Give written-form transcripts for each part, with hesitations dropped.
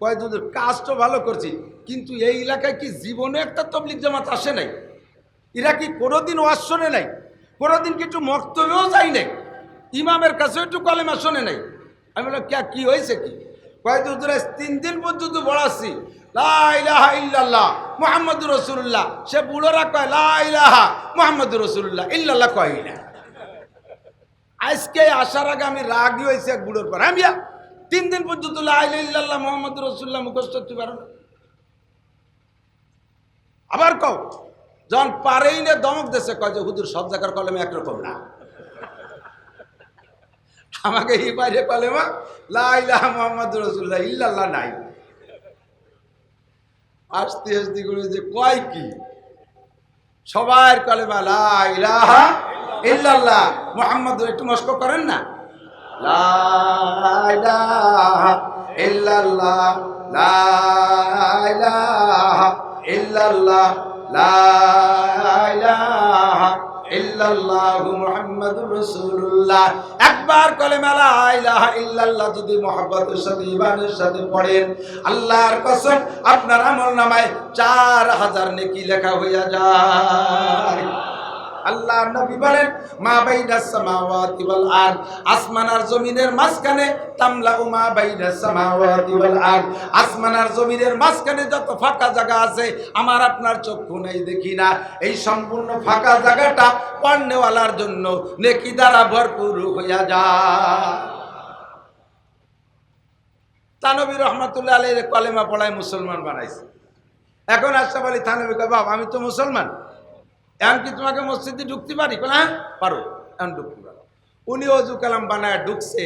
কয় হুজুর কাজ তো ভালো করছি, কিন্তু এই এলাকায় কি জীবনে একটা তবলিগ জামাত আসে নাই? এরা কি কোনোদিন ওয়াজ শোনে নাই? কোনোদিন কিছু মক্তবেও যায় নাই? ইমামের কাছেও একটু কলেমা শোনে নাই? আমি বললাম কি হয়েছে কি? কয় হুজুর 3 দিন পর্যন্ত বলাচ্ছি লা ইলাহা ইল্লাল্লাহ মুহাম্মাদুর রাসূলুল্লাহ। সে বুড়োরা কয় লা ইলাহা মুহাম্মাদুর রাসূলুল্লাহ, ইল্লাল্লাহ কয় না। আজকে আসার আগে আমি রাগই হয়েছি এক বুড়োর পর। আমি 3 দিন পর্যন্ত লা ইলাহা ইল্লাল্লাহ মুহাম্মাদুর রাসূলুল্লাহ মুখস্থ করতে পারো না? আবার কও যখন পারেই না দমক দেশে কয় যে হুজুর সব জায়গার কলেমা একরকম না। আমাকে এই বাইরে কলেমা লা ইলাহা মুহাম্মাদুর রাসূলুল্লাহ ইল্লাল্লাহ নাই। আস্তে আস্তে করে যে কয় কি সবার কলেমা লা ইলাহা ইল্লাল্লাহ মুহাম্মাদুর। একটু মস্ক করেন না, লা ইলাহা ইল্লাল্লাহ লা ইলাহা ইল্লাল্লাহ লা ইলাহা ইল্লাল্লাহু মুহাম্মাদুর রাসূলুল্লাহ। একবার কলেমা লা ইলাহা ইল্লাল্লাহ যদি মুহাব্বতের সাথে ঈমানের সাথে পড়েন, আল্লাহর কসম আপনার আমলনামায় 4000 নেকি লেখা হইয়া যায়। আল্লাহ নবী বলেন মা বাইনাস সামাওয়াতি ওয়াল আরদ, আসমান আর জমিনের মাঝখানে তামলাউ মা বাইনাস সামাওয়াতি ওয়াল আরদ, আসমান আর জমিনের মাঝখানে যত ফাঁকা জায়গা আছে আমার আপনার চক্ষু নেই, দেখি না, এই সম্পূর্ণ ফাঁকা জায়গাটা পড়নেওয়ালার জন্য নেকি দ্বারা ভরপুর হইয়া যায়। থানভী রহমাতুল্লাহ আলাইহির কলেমা পড়ায় মুসলমান বানাইছে। এখন আশরাফ আলী থানভী কয় বাবা আমি তো মুসলমান, এখন কি তোমাকে মসজিদে ঢুকতে পারি? হ্যাঁ পারো, এখন ঢুকতে পারো। উনি অজু কালাম বানায় ঢুকছে,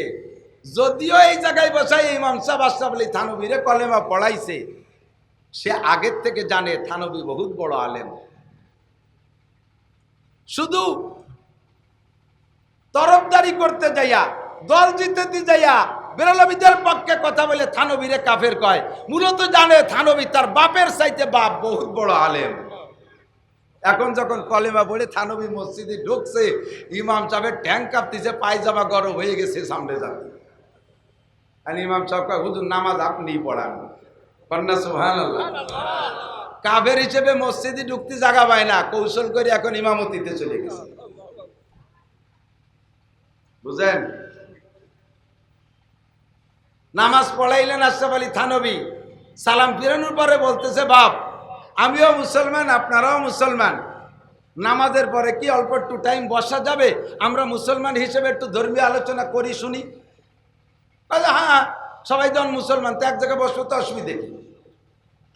যদিও এই জায়গায় বসাই ইমাম সাহেব আশরাফ আলী থানভীরে কলেমা পড়াইছে, সে আগের থেকে জানে থানভী বহুত বড় আলেম। শুধু তরফদারি করতে যাইয়া, দল জিতে যাইয়া বেরলবীদের পক্ষে কথা বলে থানভীরে কাফের কয়, মূলত জানে থানভী তার বাপের চাইতে বাপ বহুত বড় আলেম। এখন যখন কলেমা পড়ে থানভী মসজিদে ঢুকছে, ইমাম সাহেবের ট্যাঙ্ক কাঁপতেছে, পায়জামা গরম হয়ে গেছে, সামনে যাবে। আর ইমাম সাহেব কয় হুজুর নামাজ আপনিই পড়ান। কন্যা সুবহানাল্লাহ। কাফের হিসেবে মসজিদে ঢুকতে জায়গা পায় না, কৌশল করে এখন ইমামতিতে চলে গেছে। বুঝেন? নামাজ পড়াইলেন আশরাফ আলী থানভী, সালাম ফিরানোর পরে বলতেছে বাপ আমিও মুসলমান আপনারাও মুসলমান, নামাজের পরে কি অল্প একটু টাইম বসা যাবে? আমরা মুসলমান হিসেবে একটু ধর্মীয় আলোচনা করি শুনি। হ্যাঁ সবাই যখন মুসলমান তো এক জায়গায় বসবো তো অসুবিধে কি?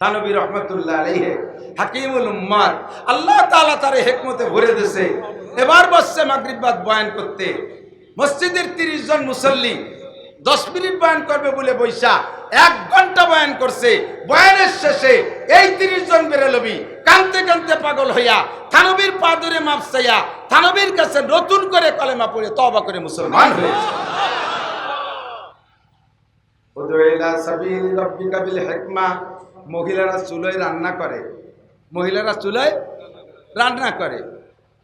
থানভী রহমাতুল্লাহ আলাইহি হাকিমুল উম্মাত, আল্লাহ তাআলা তার হিকমতে ভরে দিয়েছে। এবার বসছে মাগরিব বাদ বয়ান করতে। মসজিদের 30 জন মুসল্লি 10 মিনিট বয়ান করবে বলে বৈশা 1 ঘন্টা বয়ান করছে। বয়ানের শেষে এই 30 জন বেরেলবি কাঁদতে কাঁদতে পাগল হইয়া থানভীর পা ধরে মাপ চাইয়া থানভীর কাছে নতুন করে কলেমা পড়ে তওবা করে মুসলমান হয়েছে। উদুইলা সাবিল রাব্বিকা বিল হিকমা। মহিলারা চুলায় রান্না করে, মহিলারা চুলায় রান্না করে।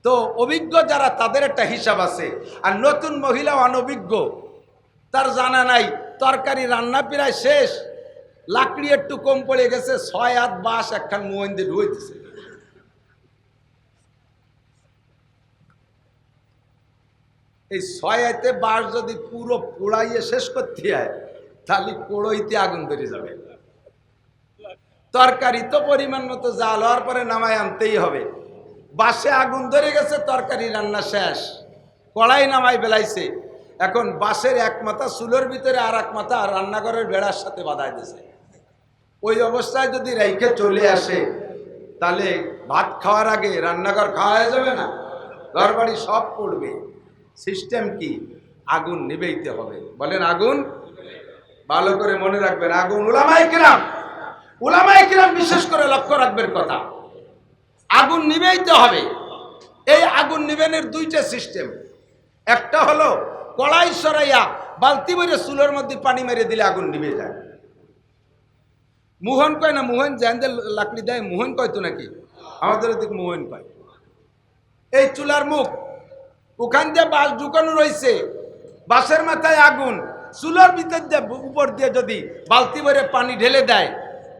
তো অভিজ্ঞ যারা তাদের একটা হিসাব আছে, আর নতুন মহিলা অনভিজ্ঞ, তার জানা নাই তরকারি রান্না প্রায় শেষ, লাকড়ি একটু কম পড়ে গেছে, 6 হাত বাঁশ একখান মোহন দিয়ে ঢুইতেছে। এই 6 হাতে বাঁশ যদি পুরো পোড়াইয়ে শেষ করতে হয় তাহলে কোড়ইতে আগুন ধরে যাবে। তরকারি তো পরিমাণ মতো জাল হওয়ার পরে নামায় আনতেই হবে। বাঁশে আগুন ধরে গেছে, তরকারি রান্না শেষ, কড়াই নামাই বেলাইছে। এখন বাঁশের এক মাথা চুলোর ভিতরে আর এক মাথা রান্নাঘরের বেড়ার সাথে বাঁধাই দিয়েছে। ওই অবস্থায় যদি রেখে চলে আসে তাহলে ভাত খাওয়ার আগে রান্নাঘর খাওয়া যাবে না, ঘর বাড়ি সব পড়বে। সিস্টেম কি? আগুন নিবেইতে হবে। বলেন আগুন, ভালো করে মনে রাখবেন আগুন। উলামায়ে কিরাম বিশেষ করে লক্ষ্য রাখবেন কথা, আগুন নিবেইতে হবে। এই আগুন নিবেনের 2টা সিস্টেম। একটা হলো কড়াই সরাইয়া বালতি ভরে চুলোর মধ্যে পানি মেরে দিলে আগুন নিভে যায়। মোহন কয় না, মোহন জানদের লাকড়ি দেয়, মোহন কয় তো নাকি, আমাদের দিকে মোহন কয়। এই চুলার মুখ, ওখান দিয়ে বাঁশ ঢুকানো রয়েছে, বাঁশের মাথায় আগুন, চুলার ভিতর দিয়ে উপর দিয়ে যদি বালতি ভরে পানি ঢেলে দেয়,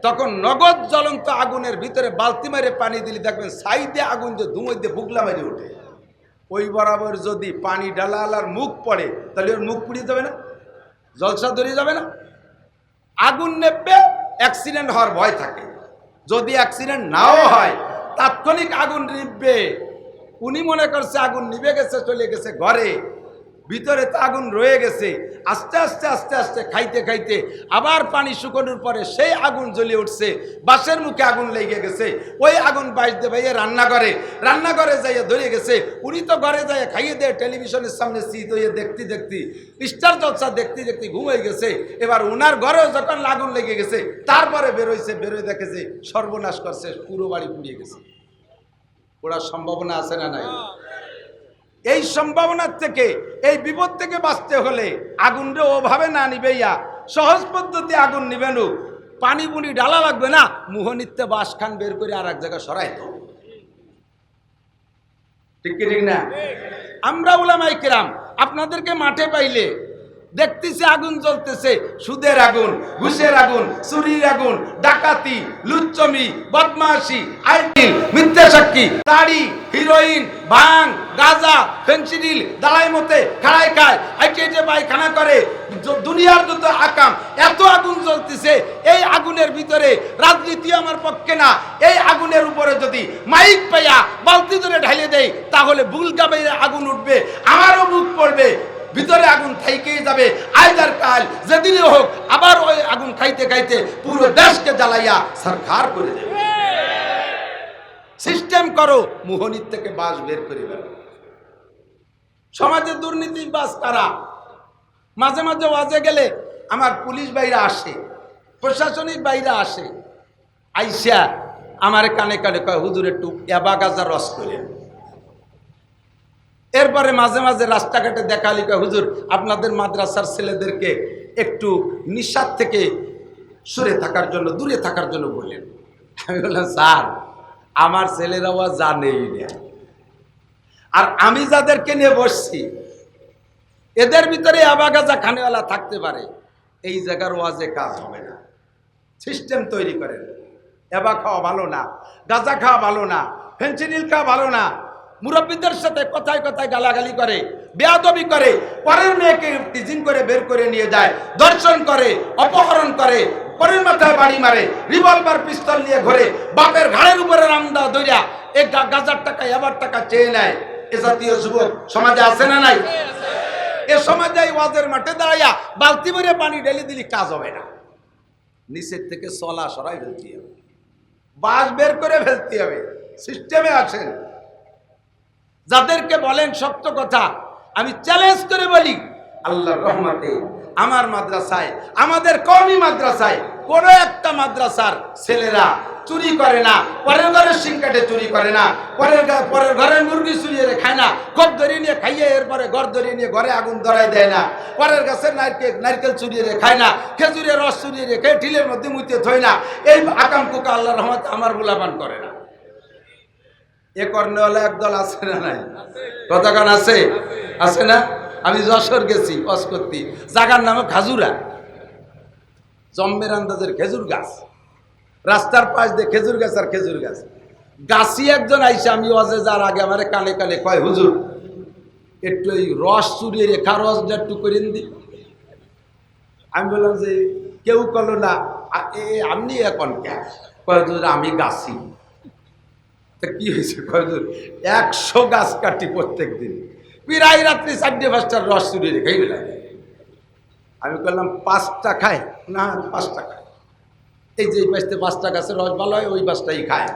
তখন নগদ জ্বলন্ত আগুনের ভিতরে বালতি মেরে পানি দিলে দেখবেন সাইডে আগুন যে ধুমোয় দিয়ে বুগলা মেরে ওঠে। ওই বরাবর যদি পানি ডালালার মুখ পড়ে, তাহলে ওর মুখ পুড়িয়ে যাবে না? জলসা ধরিয়ে যাবে না? আগুন নেবে, অ্যাক্সিডেন্ট হওয়ার ভয় থাকে। যদি অ্যাক্সিডেন্ট নাও হয়, তাৎক্ষণিক আগুন নিভবে। উনি মনে করছে আগুন নিভে গেছে, চলে গেছে ঘরে, ভিতরে তো আগুন রয়ে গেছে। আস্তে আস্তে আস্তে আস্তে খাইতে খাইতে আবার পানি শুকানোর পরে সেই আগুন জ্বলে উঠছে, বাঁশের মুখে আগুন লেগে গেছে। ওই আগুন বাইতে ভাইয়ে রান্নাঘরে যাইয়া ধরে গেছে। উনি তো ঘরে যাইয়া খাইয়ে দেয়, টেলিভিশনের সামনে শীত হয়ে দেখতে দেখতে, স্টার জলসা দেখতে দেখতে ঘুমিয়ে গেছে। এবার উনার ঘরেও যখন আগুন লেগে গেছে, তারপরে বেরোয় দেখেছে সর্বনাশ করছে, পুরো বাড়ি পুড়িয়ে গেছে। ওরা সম্ভাবনা আছে না নাই? এই সম্ভাবনার থেকে, এই বিপদ থেকে বাঁচতে হলে আগুনটা ওভাবে না নিবেইয়া সহজ পদ্ধতি আগুন নিবেন। পানি পুনি ডালা লাগবে না, মুহনিতে বাঁশ খান বের করে আর এক জায়গায় সরাইতো। ঠিক কি ঠিক না? আমরা উলামায়ে কেরাম আপনাদেরকে মাঠে পাইলে দেখতেছি আগুন জ্বলতেছে, সুদের আগুন, ঘুষের আগুন, চুরির আগুন, ডাকাতি, লুচ্চমি, বদমাশি, আইটিল, মিথ্যা সাক্ষী, তাড়ি, হিরোইন, ভাং, গাঁজা, ফেন্সিডিল, দালাই মতে খাড়াই খায়, আইটিতে পায়খানা করে, দুনিয়ার যত আকাম, এত আগুন জ্বলতেছে। এই আগুনের ভিতরে রাজনীতি আমার পক্ষে না। এই আগুনের উপরে যদি মাইক পাইয়া বালতি ধরে ঢালিয়ে দেয়, তাহলে বুলগাবে আগুন উঠবে, আমারও বুক পড়বে, ভিতরে আগুন থাইকেই যাবে। আইদার কাল যেদিনে হোক আবার ওই আগুন খাইতে খাইতে পুরো দেশকে জ্বালাইয়া সরকার করে দেবে। সিস্টেম করো, মোহনীর থেকে বাস বের করে দেবে। সমাজে দুর্নীতি বাস কারা? মাঝে মাঝে ওয়াজে গেলে আমার পুলিশ ভাইরা আসে, প্রশাসনিক ভাইরা আসে, আইসা আমার কানে কানে কয়, হুজুর একটু এবা গাজা রস করে। এরপরে মাঝে মাঝে রাস্তাঘাটে দেখালি কয়, হুজুর আপনাদের মাদ্রাসার ছেলেদেরকে একটু নিশার থেকে সরে থাকার জন্য, দূরে থাকার জন্য বললেন। আমি বললাম, স্যার আমার ছেলেরাও জানেই না, আর আমি যাদেরকে নিয়ে বসছি এদের ভিতরে আবাগাজা খানেওয়ালা থাকতে পারে। এই জায়গার ওয়াজে কাজ হবে না। সিস্টেম তৈরি করেন। এবা খাওয়া ভালো না, গাঁজা খাওয়া ভালো না, ফেন্সিডিল খাওয়া ভালো না, মুরব্বীদের সাথে কথায় কথায় গালাগালি করে, বেয়াদবি করে, পরের মেয়েকে টিজিং করে বের করে নিয়ে যায়, দর্শন করে, অপহরণ করে, পরের মাথায় বাড়ি মারে, রিভলভার পিস্তল নিয়ে ঘোরে, বাপের ঘাড়ের উপরে রামদা দইরা এই গাজার টাকা এবার টাকা চেয়ে নেয়। এ জাতীয় যুবক সমাজে আছে না নাই? এ সমাজে ওয়াজের মাঠে দাঁড়াইয়া বালতি ভরে পানি ঢেলে দিলি কাজ হবে না। নিচের থেকে চলা সরাই ফেলতে হবে, বাস বের করে ফেলতে হবে। সিস্টেমে আছেন যাদেরকে বলেন সত্য কথা, আমি চ্যালেঞ্জ করে বলি, আল্লাহর রহমতে আমার মাদ্রাসায়, আমাদের কওমি মাদ্রাসায় কোনো একটা মাদ্রাসার ছেলেরা চুরি করে না, পরের ঘরের সিংকাটে চুরি করে না, পরের ঘরের মুরগি চুরিয়ে খায় না, কপ ধরিয়ে নিয়ে খাইয়ে এরপরে ঘর ধরিয়ে নিয়ে ঘরে আগুন ধরাই দেয় না, পরের গাছের নারকেল চুরিয়ে খায় না, খেজুরের রস চুরিয়ে রেখে ঢিলের মধ্যে মুইতে থই না। এই আকাম কুকা আল্লাহর রহমতে আমার বুলাপান করে না। এ কর্নেওয়ালা একদল আছে না নাই? কতক্ষণ আছে? আছে না? আমি যশোর গেছি ওয়াজ করতে, জায়গার নামে খাজুরা, জম্মের আন্দাজের খেজুর গাছ, রাস্তার পাশ দিয়ে খেজুর গাছ আর খেজুর গাছ। গাছি একজন আইসে, আমি ওয়াজে যার আগে আমার কানে কানে কয়, হুজুর একটু এই রস চুরিয়ে রেখা রসটা একটু করে দি। আমি বললাম যে কেউ করলো না, আপনি এখন কে? কয় হুজুর আমি গাছি। কি হয়েছে? 100 গাছ কাটি প্রত্যেক দিন, প্রায় রাত্রি 4-5টার রস চুরি রেখেই লাগে। আমি বললাম 5টা খায় না? 5টা খায়। এই যে এই পাশে 5টা গাছের রস ভালো হয়, ওই 5টাই খায়।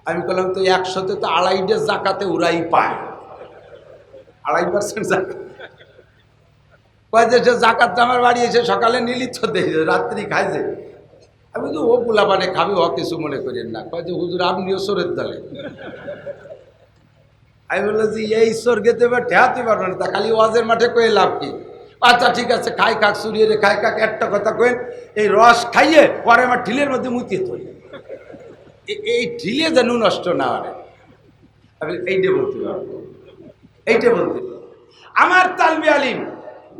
আমি বললাম তো 100তে তো 2.5 জাকাতে ওরাই পায়, 2.5% জাকাত। কয় যে জাকাতটা আমার বাড়ি এসে সকালে নিলি তো দেয়, রাত্রি খায় যে। আমি তো ও পোলাপানে খাবি, ও কিছু মনে করেন না। কয় যে হুজুর আপনিও চোরের দলে। আমি বললাম যে এই চোর গেতে এবার ঠেয়াতে পারবো না, তা খালি ওয়াজের মাঠে কয়ে লাভ কি? আচ্ছা ঠিক আছে, খাই খাক চুরিয়ে রে খাই খাক, একটা কথা কেন, এই রস খাইয়ে পরে আমার ঢিলের মধ্যে মুতিয়ে থই, এই ঢিলে যেন নষ্ট না হয়। আমি এইটা বলতে পারবো, এইটা বলতে পারবো। আমার তালবে আলিম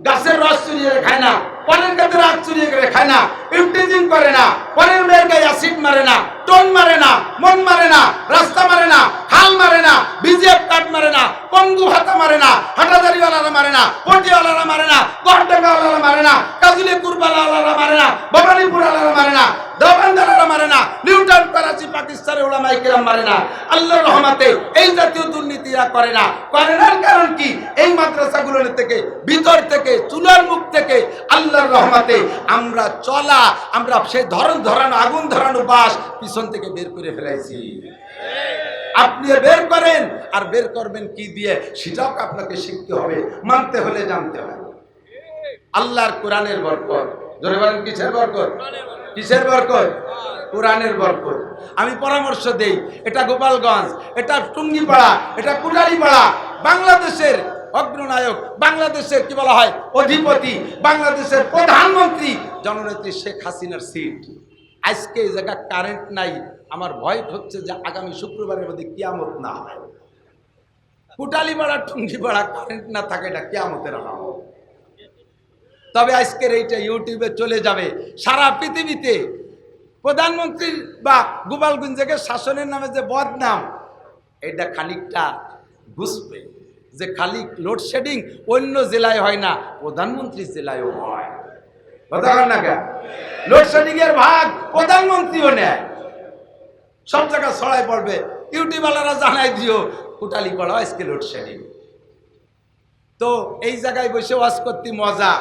গাছের রস চুরিয়ে খায় না, পরের গাছের আগ চুরিয়ে করে খায় না, ইফটিজিং করে না, পরের মেয়ের গায়ে অ্যাসিড মারে না, টোন মারে না, মন মারে না, রাস্তা মারে না, খাল মারে না, বিজিএফ কাট মারে না, পঙ্গু ভাতা মারে না, হাটাদারিওয়ালারা মারে না, পটিওয়ালারা মারে না, গড়ডাঙ্গাওয়ালারা মারে না, কাজুলি কুরবালাওয়ালারা মারে না, ভবানীপুরওয়ালারা মারে না, দেওবান্দারারা মারে না, নিউটাউন করাচি পাকিস্তানের ওলামায়ে কেরাম মারে না। আল্লাহর রহমতে এই জাতীয় দুর্নীতিরা করে না। করে না কারণ কি? এই মাদ্রাসাগুলো থেকে, ভিতর থেকে, চুলার মুখ থেকে আল্লাহর রহমতে আমরা সেই ধরানো আগুন ধরানো বাস পিছন থেকে বের করে ফেলাইছি। আপনি বের করেন, আর বের করবেন কি দিয়ে সেটাও আপনাকে শিখতে হবে, মানতে হলে জানতে হবে। আল্লাহর কোরআনের বরকত, জোরে বলেন কিসের বরকত? কিসের বরকত? কোরআনের বরকত। আমি পরামর্শ দেই, এটা গোপালগঞ্জ, এটা টুঙ্গিপাড়া, এটা কুড়ালিপাড়া, বাংলাদেশের অগ্রনায়ক, বাংলাদেশের কি বলা হয় অধিপতি, বাংলাদেশের প্রধানমন্ত্রী জননেত্রী শেখ হাসিনার সিট। আজকে এই জায়গা কারেন্ট নাই, আমার ভয় হচ্ছে যে আগামী শুক্রবারের মধ্যে কিয়ামত না হয়। কুটালিপাড়া টুঙ্গিপাড়া কারেন্ট না থাকে, এটা কিয়ামতের আলামত। তবে আজকের এইটা ইউটিউবে চলে যাবে, সারা পৃথিবীতে প্রধানমন্ত্রী বা গোপালগঞ্জের শাসনের নামে যে বদনাম, এটা খানিকটা বুঝবে যে খালি লোডশেডিং অন্য জেলায় হয় না, প্রধানমন্ত্রীর জেলায়ও হয়। কথা বলেন না কেন? লোডশেডিং এর ভাগ প্রধানমন্ত্রীও নেয়, সব জায়গায় ছড়াই পড়বে। ইউটিউবালারা জানাই দিও কুটালিপাড়া আজকে লোডশেডিং। তো এই জায়গায় বসে ওয়াজ করতে মজা,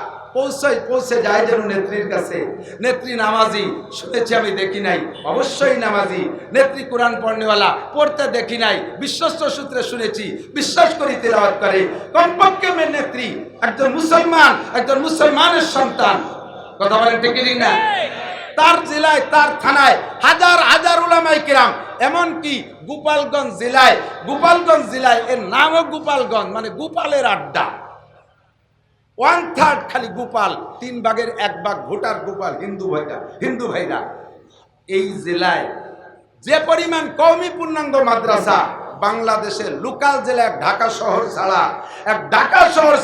পৌঁছে যায় যেন নেত্রীর কাছে। নেত্রী নামাজি, শুনেছি আমি দেখি নাই, অবশ্যই নামাজি। নেত্রী কোরআন পড়নেওয়ালা, পড়তে দেখি নাই, বিশ্বস্ত সূত্রে শুনেছি, বিশ্বাস করি তেলাওয়াত করে। কমপক্ষে মেয়ে নেত্রী একজন মুসলমান, একজন মুসলমানের সন্তান। কথা বলেন ঠিক না? তার জেলায়, তার থানায় হাজার হাজার উলামায়ে কেরাম, এমনকি গোপালগঞ্জ জেলায় এর নামও গোপালগঞ্জ, মানে গোপালের আড্ডা। 1/3 খালি গোপাল, 3 ভাগের 1 ভাগ ভোটার গোপাল, হিন্দু ভাইরা। এই জেলায় যে পরিমাণ কওমি পূর্ণাঙ্গ মাদ্রাসা, বাংলাদেশের লোকাল জেলা এক ঢাকা শহর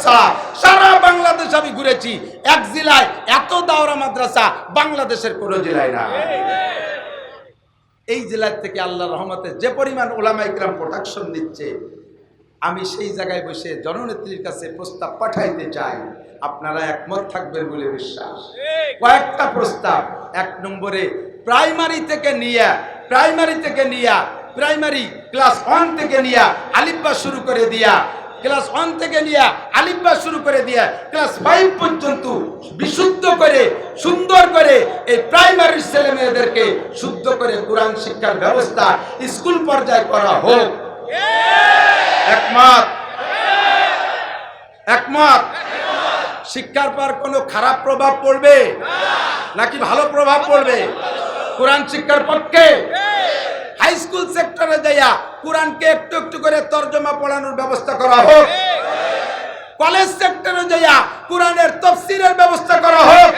ছাড়া সারা বাংলাদেশ আমি ঘুরেছি, এক জেলায় এত দাওরা মাদ্রাসা বাংলাদেশের কোনো জেলায় না। এই জেলার থেকে আল্লাহর রহমতে যে পরিমাণ উলামায়ে কেরাম প্রোটেকশন দিচ্ছে, আমি সেই জায়গায় বসে জননেত্রীর কাছে প্রস্তাব পাঠাইতে চাই, আপনারা একমত থাকবেন বলে বিশ্বাস। কয়েকটা প্রস্তাব। 1 নম্বরে প্রাইমারি ক্লাস 1 থেকে নিয়ে আলিফবা শুরু করে দিয়া, ক্লাস 1 থেকে নিয়ে আলিফবা শুরু করে দিয়া ক্লাস 5 পর্যন্ত বিশুদ্ধ করে, সুন্দর করে এই প্রাইমারি ছেলে মেয়েদেরকে শুদ্ধ করে কোরআন শিক্ষার ব্যবস্থা স্কুল পর্যায়ে করা হোক। একমত। শিক্ষার পর কোনো খারাপ প্রভাব পড়বে নাকি ভালো প্রভাব পড়বে? কোরআন শিক্ষার পক্ষে হাই স্কুল সেক্টরে যাইয়া কোরআনকে একটু একটু করে তরজমা পড়ানোর ব্যবস্থা করা হোক। কলেজ সেক্টরে যাইয়া কোরআনের তাফসীরের ব্যবস্থা করা হোক।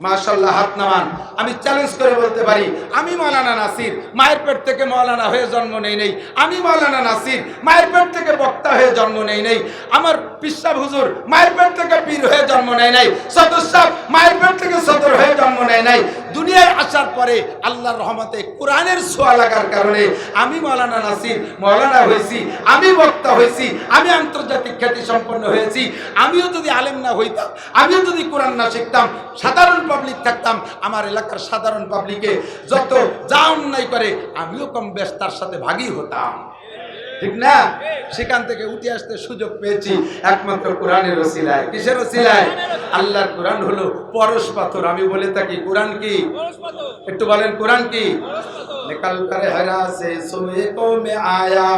মাশাআল্লাহ, হাত নামান। আমি চ্যালেঞ্জ করে বলতে পারি, আমি মাওলানা নাসির মায়ের পেট থেকে মাওলানা হয়ে জন্ম নেই। আমি মাওলানা নাসির মায়ের পেট থেকে বক্তা হয়ে জন্ম নেই। আমার পিসাব হুজুর মায়ের পেট থেকে পীর হয়ে জন্ম নেই। সদর সাহেব মায়ের পেট থেকে সদর হয়ে জন্ম নেই। দুনিয়ায় আসার পরে আল্লাহর রহমতে কোরআনের ছোঁয়া লাগার কারণে আমি মাওলানা নাসির মাওলানা হয়েছি, আমি বক্তা হয়েছি, আমি আন্তর্জাতিক খ্যাতি সম্পন্ন হয়েছি। আমিও যদি আলেম না হইতাম, আমিও যদি কোরআন না শিখতাম, সাধারণ পাবলিক থাকতাম, আমার এলাকার সাধারণ পাবলিকে যত যা অন্যায় করে আমিও কম বেশ তার সাথে ভাগী হতাম, ঠিক না? সেখান থেকে উঠে আসতে সুযোগ পেয়েছি একমাত্র কোরআনের ওসিলায়। কিসের ওসিলায়? আল্লাহর কোরআন হলো পরশ পাথর। আমি বলে থাকি কোরআন কি? একটু বলেন কোরআন কি? নিকল করে হেরা সে সোয়ে কো মে আয়া,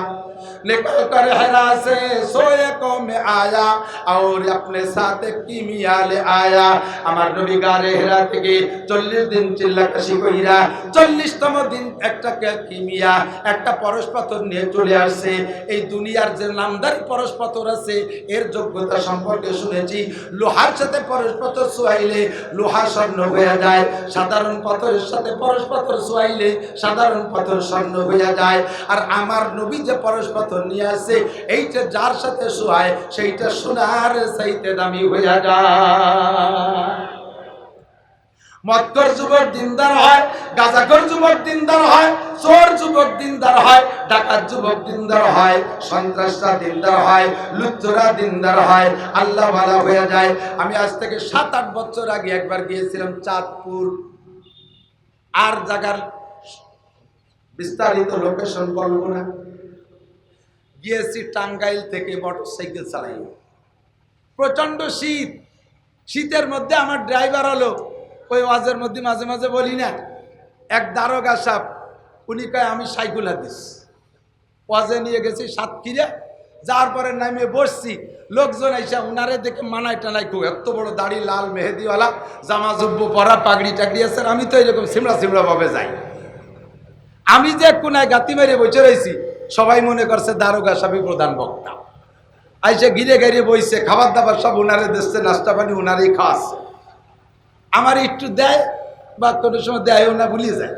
निकल कर हरा से सोए को में आया और अपने साथ किमिया ले आया। আমার নবী গারে হেরা থেকে 40 দিন চিল্লাকাশি কইরা 40তম দিন একটা কিমিয়া, একটা পরশ পাথর নিয়ে চলে আসে। এই দুনিয়ার যে নামদারি পরশ পাথর আছে এর যোগ্যতা সম্পর্কে শুনেছি। লোহার সাথে পরশ পাথর ছোঁয়াইলে লোহা স্বর্ণ হয়ে যায়, সাধারণ পাথরের সাথে পরশ পাথর ছোঁয়াইলে সাধারণ পাথর স্বর্ণ হয়ে যায়। আর আমার নবী যে পরশ পাথর মতো নিয়ে আসে, এইটা যার সাথে শোয়ায় সেইটা সোনার চাইতে দামি হইয়া যায়। মদখোর যুবক দিনদার হয়, গাঁজাখোর যুবক দিনদার হয়, চোর যুবক দিনদার হয়, ডাকাত যুবক দিনদার হয়, সন্ত্রাসরা দিনদার হয়, লুচ্চরা দিনদার হয়, আল্লাহ ভালো হয়ে যায়। আমি আজ থেকে 7-8 বছর আগে একবার গিয়েছিলাম চাঁদপুর, আর জায়গার বিস্তারিত লোকেশন বলবো না। গিয়েছি টাঙ্গাইল থেকে মোটরসাইকেল চালাই, প্রচন্ড শীত। শীতের মধ্যে আমার ড্রাইভার হলো ওই ওয়াজের মধ্যে মাঝে মাঝে বলি না, এক দারোগা সাহেব, উনি কয় আমি সাইকুল হাদিস। ওয়াজে নিয়ে গেছি সাতক্ষীরা, যার পরে নামে বসছি, লোকজন এসে উনারে দেখে মানায় টানায়, খুব এত বড় দাড়ি, লাল মেহেদিওয়ালা, জামা জুব্ব পরা, পাগড়ি টাগড়ি আছে। আমি তো এরকম সিমড়া সিমড়া ভাবে যাই। আমি যে কোনায় গাতি মেরে বসে রয়েছি, সবাই মনে করছে দারোগা সাহেবই প্রধান বক্তা। আইসে ঘিরে ঘিরে বইছে, খাবার দাবার সব উনারে দিচ্ছে, নাস্তা পানি উনারই খাওয়াচ্ছে। আমার একটু দেয় বা কোনো সময় দেয়ও না, ভুলিয়ে যায়।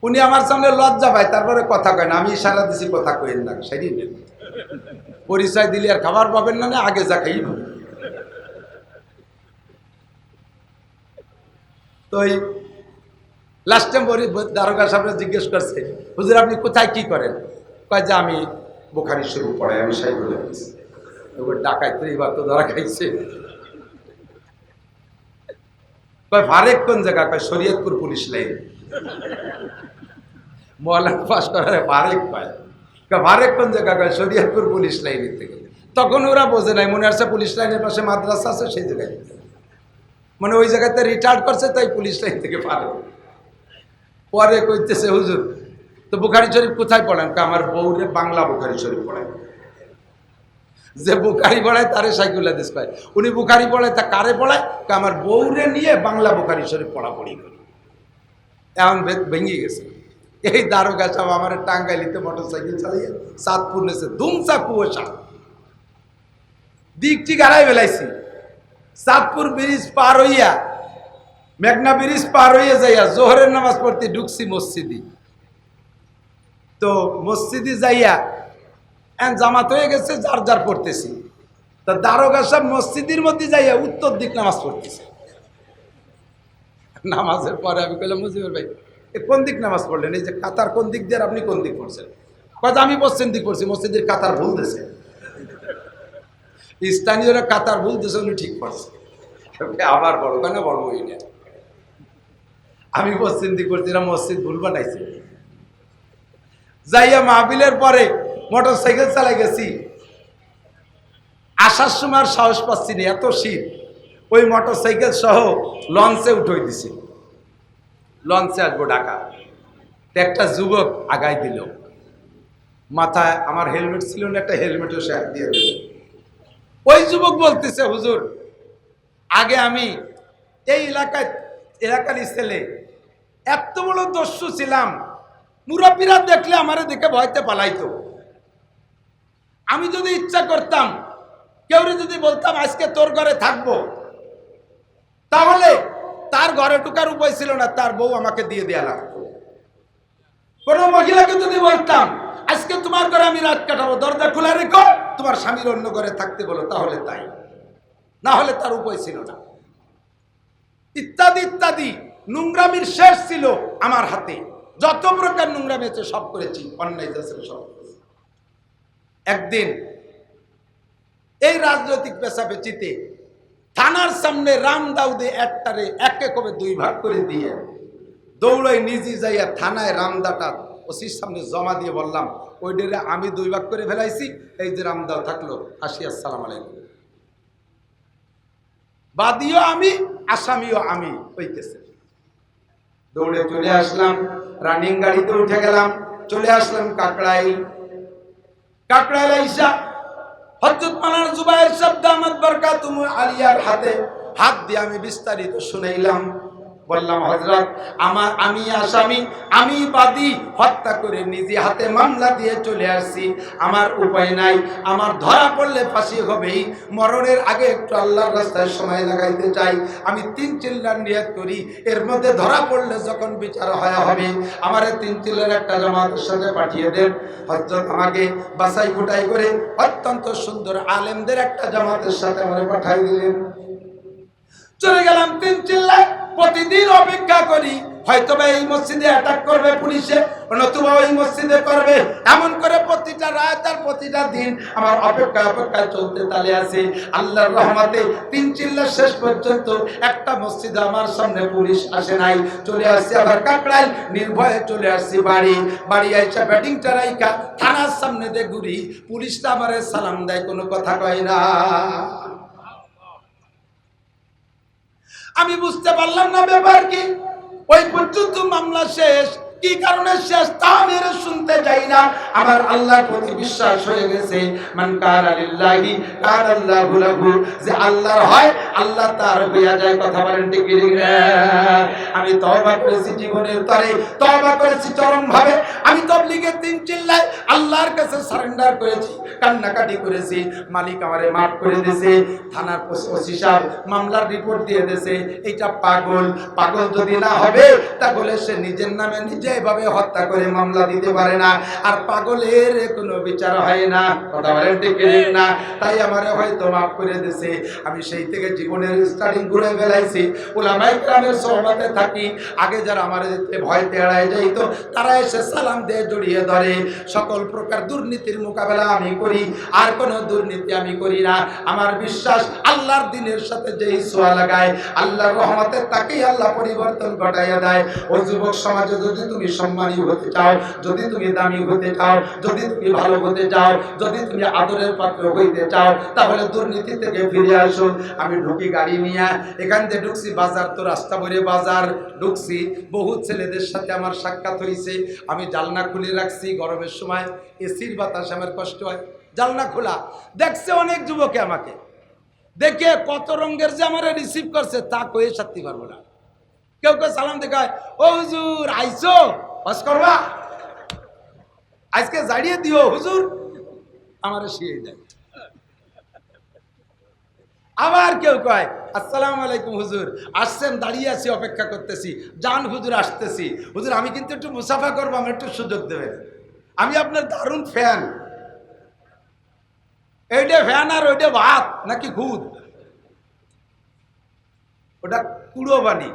উনি আমার সামনে লজ্জা পায়, তারপরে কথা কয় না। আমি ইশারা দিছি কথা কইেন না, সেটাই নেন। পরিচয় দিলে আর খাবার পাবেন না, আগে যা খাই। তো লাস্ট টাইম দারোগা সাহেব জিজ্ঞেস করছে, হুজুর আপনি কোথায় কি করেন? কয় যে আমি বুখারী শরীফ পড়াই, আমি সাইকুল হাদিস। ডাকাইতে এবার তো ধরা খাইছে। কয় ফারেক কোন জায়গা? কয় শরীয়তপুর পুলিশ লাইন। মৌলানা পাস করার ফারেক পায়। কয় ফারেক কোন জায়গা? কয় শরীয়তপুর পুলিশ লাইনের থেকে। তখন ওরা বোঝে নাই, মনে হচ্ছে পুলিশ লাইনের পাশে মাদ্রাসা আছে, সেই জায়গায় মানে ওই জায়গাতে রিটায়ার্ড করছে, তাই পুলিশ লাইন থেকে ফারেক। পরে কইতেছে হুজুর তো বুখারী শরীফ কোথায় পড়েন? আমার বউরে বাংলা বুখারী শরীফ পড়ায়। যে বুখারী পড়ায় তারে সাইকুল হাদিস পায়। উনি বুখারী পড়ায়, তা কারে পড়ায়? আমার বউরে নিয়ে বাংলা বুখারী শরীফ পড়াপড়ি করি। এমন ভেঙে গেছে। এই দারোগা সাহেব আমার টাঙ্গাইলিতে মোটরসাইকেল চালিয়ে চাঁদপুর নেছে, ধুমসা কুয়াশা, দিকটি গাড়াই বেলাইছি। চাঁদপুর ব্রিজ পার হইয়া, মেঘনা ব্রিজ পার হইয়া যাইয়া জোহরের নামাজ পড়তে ঢুকছি মসজিদে। তো মসজিদে যাইয়া জামাত হয়ে গেছে, যার যার পড়তেছি। তা দারোগা সাহেব মসজিদের মধ্যে যাইয়া উত্তর দিক নামাজ পড়তেছে। নামাজের পরে আমি বললাম, মুজিবুর ভাই কোন দিক নামাজ পড়লেন? এই যে কাতার কোন দিক দিয়ে, আপনি কোন দিক পড়ছেন? কথা আমি পশ্চিম দিক পড়ছি। মসজিদের কাতার ভুল দিয়েছে, স্থানীয়রা কাতার ভুল দিয়েছে, উনি ঠিক পড়ছে। আবার বড় কেন বড়ই না, আমি পশ্চিম দিক পড়ছি, এরা মসজিদ ভুল বানাইছে। যাইয়া মাহফিলের পরে মোটরসাইকেল চালাই গেছি। আসার সময় সাহস পাচ্ছি না, এত শীত। ওই মোটরসাইকেল সহ লঞ্চে উঠে দিছি, লঞ্চে আসবো ঢাকা। একটা যুবক আগাই দিল, মাথায় আমার হেলমেট ছিল না, একটা হেলমেটও সে দিয়ে দিল। ওই যুবক বলতেছে, হুজুর আগে আমি এই এলাকার ছেলে, এত বড় দস্যু ছিলাম, মুরব্বীরা দেখলে আমারে দেখে ভয়তে পালাইতো। আমি যদি ইচ্ছা করতাম, কেউ যদি বলতাম আজকে তোর ঘরে থাকবো, তাহলে তার ঘরে ঢোকার উপায় ছিল না, তার বউ আমাকে দিয়ে দেয়া লাগতো। কোন মহিলাকে যদি বলতাম আজকে তোমার ঘরে আমি রাত কাটাবো, দরজা খোলা রেখো, তোমার স্বামীর অন্য ঘরে থাকতে বলো, তাহলে তাই, না হলে তার উপায় ছিল না। ইত্যাদি ইত্যাদি নোংরামির শেষ ছিল আমার হাতে। যত প্রকার নোংরামি আছে সব করেছি, অন্যায় ছিল সব। একদিন এই রাজনৈতিক পেশাপেচিতে থানার সামনে রামদাউদে একটারে একে কবে 2 ভাগ করে দিয়ে দৌড়াই নিজে যাইয়া থানায় রামদাটা ওসির সামনে জমা দিয়ে বললাম, ওই ডেরে আমি 2 ভাগ করে ফেলাইছি, এই যে রামদাও থাকলো, আসি, আসসালাম আলাইকুম। বাদীও আমি, আসামিও আমি হইতেছে। দৌড়ে চলে আসলাম, রানিং গাড়িতে উঠে গেলাম, চলে আসলাম কাকড়াইল। কাকড়াইল আইসা হযরত মাওলানা জুবায়ের সাহেব দামাত বরকাতুহু আলিয়ার হাতে হাত দিয়ে আমি বিস্তারিত শুনাইলাম। বললাম হযরত আমি আসামি, আমি বাদী, হত্যা করে নিজে হাতে মামলা দিয়ে চলে আসছি, আমার উপায় নাই, আমার ধরা পড়লে ফাঁসি হবেই, মরণের আগে একটু আল্লাহর রাস্তায় সময় লাগাইতে চাই, আমি 3 চিল্লার নিয়ত করি, এর মধ্যে ধরা পড়লে যখন বিচার হবে আমারে 3 চিল্লার একটা জামাতের সাথে পাঠিয়ে দেন। হযরত আমাকে বাছাই ফুটাই করে অত্যন্ত সুন্দর আলেমদের একটা জামাতের সাথে আমারে পাঠিয়ে দিলেন। চলে গেলাম 3 চিল্লায়, প্রতিদিন অপেক্ষা করি হয়তো বা এই মসজিদে অ্যাটাক করবে পুলিশে, নতুবা ওই মসজিদে করবে, এমন করে প্রতিটা রাত আর প্রতিটা দিন আমার অপেক্ষায় চলতে তালে আছে। আল্লাহর রহমতে 3 চিল্লার শেষ পর্যন্ত একটা মসজিদে আমার সামনে পুলিশ আসে নাই, চলে আসছে আবার কাকড়াইল, নির্ভয়ে চলে আসছি বাড়ি আইসা ব্যাটিং চারাইকা থানার সামনে দিয়ে ঘুরি, পুলিশটা আমারে সালাম দেয়, কোনো কথা কয় না। আমি বুঝতে পারলাম না ব্যাপার কি, ওই পর্যন্ত মামলা শেষ, কি কারণে শেষ তা আমি শুনতে চাই না। আমার আল্লাহর প্রতি বিশ্বাস হয়ে গেছে, মান কানা লিল্লাহি কানা আল্লাহু লাহু, যে আল্লাহর হয় আল্লাহ তার হইয়া যায়। কথা বলেন ঠিক না? আমি তওবা করেছি, জীবনের তরে তওবা করেছি চরম ভাবে। আমি তাবলীগের 3 চিল্লায় আল্লাহর কাছে সারেন্ডার করেছি, কান্নাকাটি করেছি, মালিক আমারে মাফ করে দিয়েছে। থানার ওসি সাহেব মামলার রিপোর্ট দিয়ে দিয়েছে, এইটা পাগল যদি না হবে তাহলে সে নিজের নামে নিজে এভাবে হত্যা করে মামলা দিতে পারে না, আর পাগলের কোনো বিচার হয় না। কথা বলেন ঠিক না? তাই আমারে হয়তো মাফ করে দিয়েছে। আমি সেই থেকে জীবনের স্টার্টিং ঘুরে বেলাইছি, উলামায়ে কেরামের সোহবতে থাকি। আগে যারা আমার ভয়তে এড়ায় যাইতো তারা এসে সালাম দিয়ে জড়িয়ে ধরে। সকল প্রকার দুর্নীতির মোকাবেলা আমি করি, আর কোনো দুর্নীতি আমি করি না। আমার বিশ্বাস আল্লাহর দ্বীনের সাথে যেই ছোঁয়া লাগায় আল্লাহর রহমতে তাকেই আল্লাহ পরিবর্তন ঘটাইয়া দেয়। ও যুবক সমাজে যদি তুমি সম্মানী হতে চাও, যদি তুমি দামি হতে চাও, যদি তুমি ভালো হতে চাও, যদি তুমি আদরের পাত্র হইতে চাও, তাহলে দুর্নীতি থেকে ফিরে আসো। আমি ঢুকি গাড়ি নিয়ে, এখান থেকে ঢুকছি বাজার, তো রাস্তা ভরে বাজার ঢুকছি, বহু ছেলেদের সাথে আমার সাক্ষাৎ হয়েছে। আমি জানলা খুলে রাখছি, গরমের সময় এসির বাতাস আমার কষ্ট হয়, জানলা খোলা। দেখছে অনেক যুবকে, আমাকে দেখে কত রঙের যে আমার রিসিভ করছে তা কয়ে সাথে পারবো না। কেউ কেউ সালাম দেখায়, ও হুজুর আইসো, বাস করবা, আজকে জাড়িয়ে দিও হুজুর, আমার শিয়ে যায়। আবার কেউ কয়, আসসালামু আলাইকুম হুজুর, আসছেন, দাঁড়িয়ে আছি, অপেক্ষা করতেছি, যান হুজুর আসতেছি। হুজুর আমি কিন্তু একটু মুসাফা করবো, আমার একটু সুযোগ দেবেন, আমি আপনার দারুণ ফ্যান। এইটা ফ্যান আর ওইটা ভাত নাকি খুদ, ওটা কুড়ো বাণী।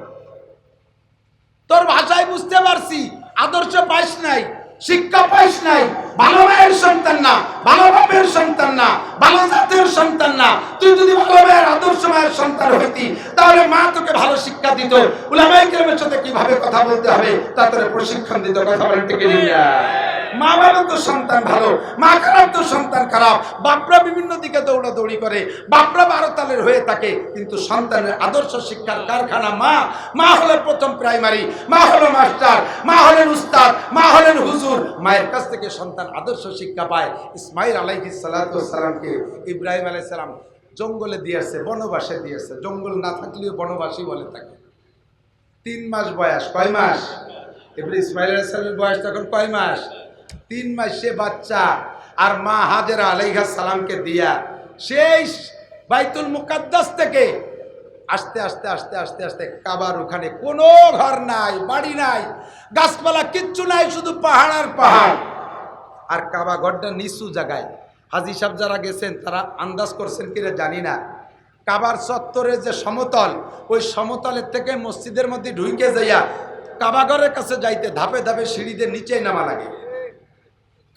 তোর ভাষায় বুঝতে পারছি, আদর্শ পাইস নাই, শিক্ষা পাইস নাই, ভালো মায়ের সন্তান না, ভালো বাপের সন্তান না, ভালো জাতের সন্তান না। তুই যদি ভালো মায়ের আদর্শ মায়ের সন্তান হইতি তাহলে মা তোকে ভালো শিক্ষা দিত, উলামায়ে কেরামের সাথে কিভাবে কথা বলতে হবে তা তোরে প্রশিক্ষণ দিত। কথা বলেন ঠিক না? মা ভালো তো সন্তান ভালো, মা খারাপ তো সন্তান খারাপ। বাপরা বিভিন্ন দিকে দৌড়াদৌড়ি করে, বাপরা 12 তালের হয়ে থাকে, কিন্তু সন্তানের আদর্শ শিক্ষার কারখানা মা। মা হলেন প্রথম প্রাইমারি, মা হলো মাস্টার, মা হলেন উস্তাদ, মা হলেন হুজুর। মায়ের কাছ থেকে সন্তান আদর্শ শিক্ষা পায়। ইসমাইল আলাইহিস সালাতু ওয়াস সালামকে ইব্রাহিম আলাইহিস সালাম জঙ্গলে দিয়েছে, বনবাসে দিয়েছে। জঙ্গল না থাকলেও বনবাসী বলে থাকে। 3 মাস বয়স, কয় মাস? ইসমাইল আলাইহিস সালামের বয়স তখন কয় মাস? 3 মাস। সে বাচ্চা, আর মা হাজেরা আলাইহিস সালামকে দিয়া সেই বাইতুল মুকাদ্দাস থেকে আস্তে আস্তে আস্তে আস্তে আস্তে কাবার ওখানে কোনো ঘর নাই, বাড়ি নাই, গাছপালা কিচ্ছু নাই, শুধু পাহাড় আর পাহাড়। আর কাবা ঘরটা নিচু জায়গায়। হাজী সাহেব যারা গেছেন তারা আন্দাজ করছেন কিনা জানি না, কাবার চত্বরের যে সমতল, ওই সমতলের থেকে মসজিদের মধ্যে ঢুকে যাইয়া কাবাঘরের কাছে যাইতে ধাপে ধাপে সিঁড়িতে নিচেই নামা লাগে।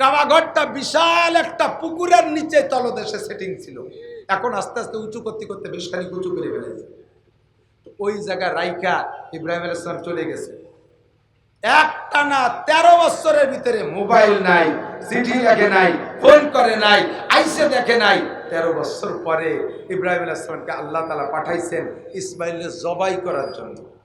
কাবাঘরটা বিশাল একটা পুকুরের নিচে তলদেশে সেটিং ছিল, এখন আস্তে আস্তে উঁচু করতে করতে বেশ খানিক উঁচু করে ফেলেছে। ওই জায়গায় রাইকা ইব্রাহিম আলাইহিস সালাম চলে গেছে। একটানা 13 বছরের ভিতরে মোবাইল নাই, চিঠি লেখে নাই, ফোন করে নাই, আইসে দেখে নাই। 13 বছর পরে ইব্রাহিম আলাইহিস সালামকে আল্লাহ তাআলা পাঠাইছেন ইসমাইলকে জবাই করার জন্য।